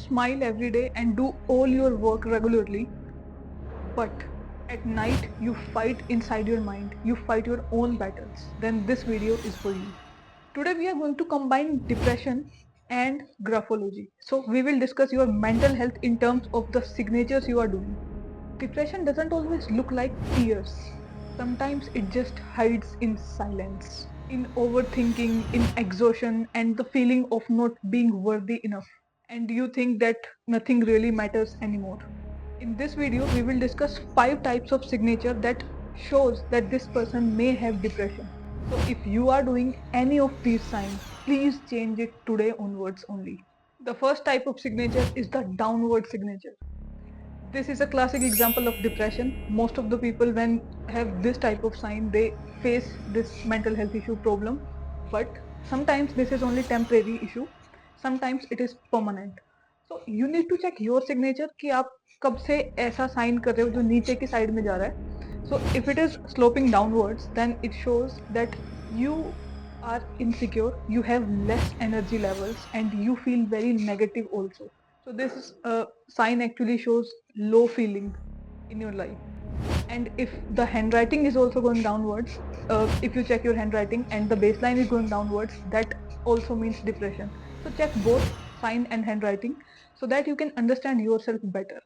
smile every day and do all your work regularly, but at night you fight inside your mind, you fight your own battles, then this video is for you. Today we are going to combine depression and graphology. So we will discuss your mental health in terms of the signatures you are doing. Depression doesn't always look like tears. Sometimes it just hides in silence, in overthinking, in exhaustion, and the feeling of not being worthy enough. And you think that nothing really matters anymore. In this video, we will discuss 5 types of signature that shows that this person may have depression. So if you are doing any of these signs, please change it today onwards only. The first type of signature is the downward signature. This is a classic example of depression. Most of the people when have this type of sign, they face this mental health issue problem. But sometimes this is only temporary issue. Sometimes it is permanent. So you need to check your signature कि आप कब से ऐसा sign कर रहे हो जो नीचे की side में जा रहा है. So if it is sloping downwards, then it shows that you are insecure, you have less energy levels, and you feel very negative also. So this is a sign actually shows low feeling in your life. And if the handwriting is also going downwards, if you check your handwriting and the baseline is going downwards, that also means depression. So check both sign and handwriting so that you can understand yourself better.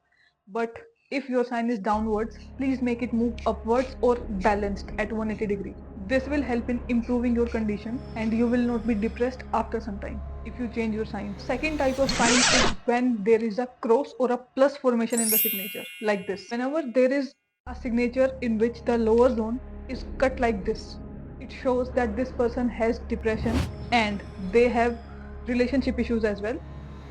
But if your sign is downwards, please make it move upwards or balanced at 180 degree. This will help in improving your condition and you will not be depressed after some time if you change your sign. Second type of sign is when there is a cross or a plus formation in the signature like this. Whenever there is a signature in which the lower zone is cut like this, it shows that this person has depression and they have relationship issues as well.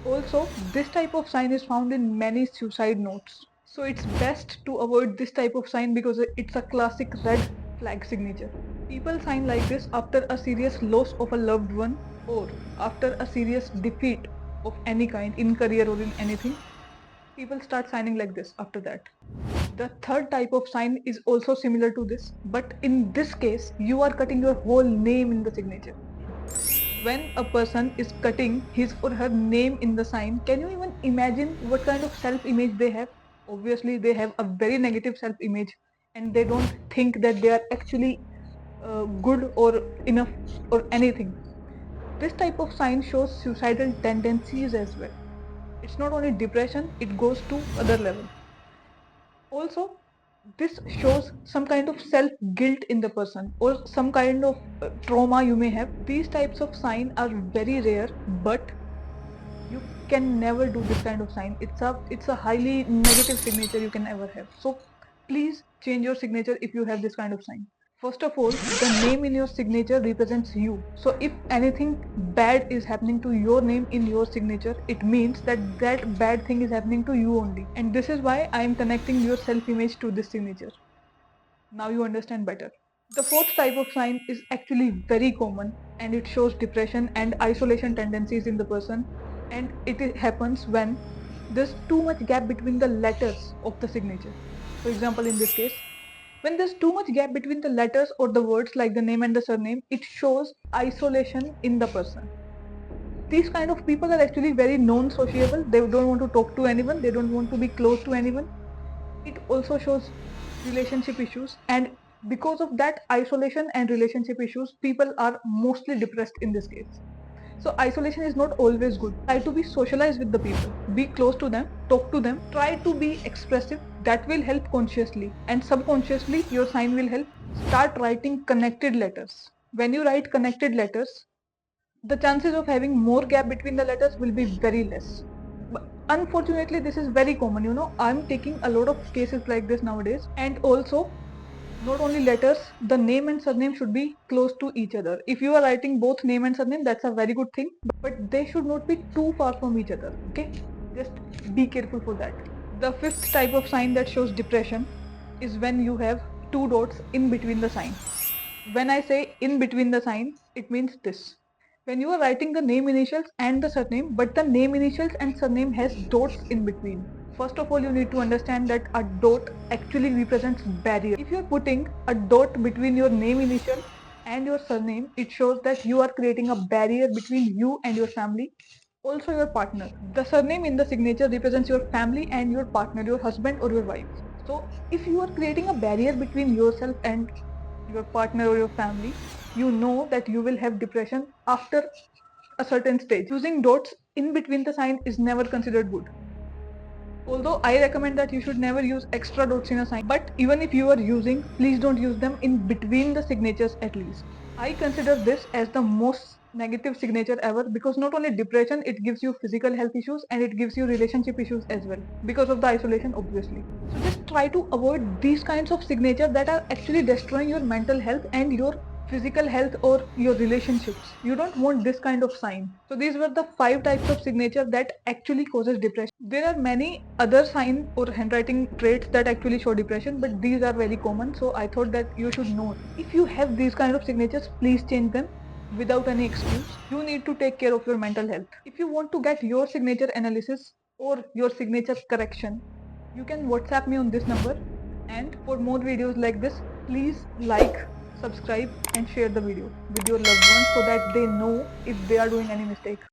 Also, this type of sign is found in many suicide notes. So it's best to avoid this type of sign because it's a classic red flag signature. People sign like this after a serious loss of a loved one or after a serious defeat of any kind in career or in anything. People start signing like this after that. The third type of sign is also similar to this, but in this case, you are cutting your whole name in the signature. When a person is cutting his or her name in the sign, can you even imagine what kind of self-image they have? Obviously, they have a very negative self-image and they don't think that they are actually good or enough or anything. This type of sign shows suicidal tendencies as well. It's not only depression, it goes to other level. Also, this shows some kind of self guilt in the person or some kind of trauma you may have. These types of sign are very rare, but you can never do this kind of sign. It's a highly negative signature you can ever have. So please change your signature if you have this kind of sign. First of all, the name in your signature represents you. So if anything bad is happening to your name in your signature, it means that that bad thing is happening to you only. And this is why I am connecting your self-image to this signature. Now you understand better. The fourth type of sign is actually very common and it shows depression and isolation tendencies in the person, and it happens when there's too much gap between the letters of the signature. For example, in this case, when there's too much gap between the letters or the words like the name and the surname, it shows isolation in the person. These kind of people are actually very non-sociable. They don't want to talk to anyone. They don't want to be close to anyone. It also shows relationship issues, and because of that isolation and relationship issues, people are mostly depressed in this case. So isolation is not always good. Try to be socialized with the people, be close to them, talk to them, try to be expressive. That will help consciously, and subconsciously your sign will help. Start writing connected letters. When you write connected letters, the chances of having more gap between the letters will be very less. But unfortunately, this is very common. I'm taking a lot of cases like this nowadays. And also, not only letters, the name and surname should be close to each other. If you are writing both name and surname, that's a very good thing, but they should not be too far from each other. Okay, just be careful for that. The fifth type of sign that shows depression is when you have two dots in between the sign. When I say in between the sign, it means this. When you are writing the name initials and the surname, but the name initials and surname has dots in between. First of all, you need to understand that a dot actually represents barrier. If you are putting a dot between your name initial and your surname, it shows that you are creating a barrier between you and your family, also your partner. The surname in the signature represents your family and your partner, your husband or your wife. So if you are creating a barrier between yourself and your partner or your family, you know that you will have depression after a certain stage. Using dots in between the sign is never considered good. Although I recommend that you should never use extra dots in a sign, but even if you are using, please don't use them in between the signatures at least. I consider this as the most negative signature ever because not only depression, it gives you physical health issues and it gives you relationship issues as well because of the isolation, obviously. So just try to avoid these kinds of signature that are actually destroying your mental health and your physical health or your relationships. You don't want this kind of sign. So these were the 5 types of signature that actually causes depression. There are many other sign or handwriting traits that actually show depression, but these are very common, so I thought that you should know. If you have these kind of signatures, please change them without any excuse. You need to take care of your mental health. If you want to get your signature analysis or your signature correction, you can WhatsApp me on this number. And for more videos like this, please like, subscribe and share the video with your loved ones so that they know if they are doing any mistake.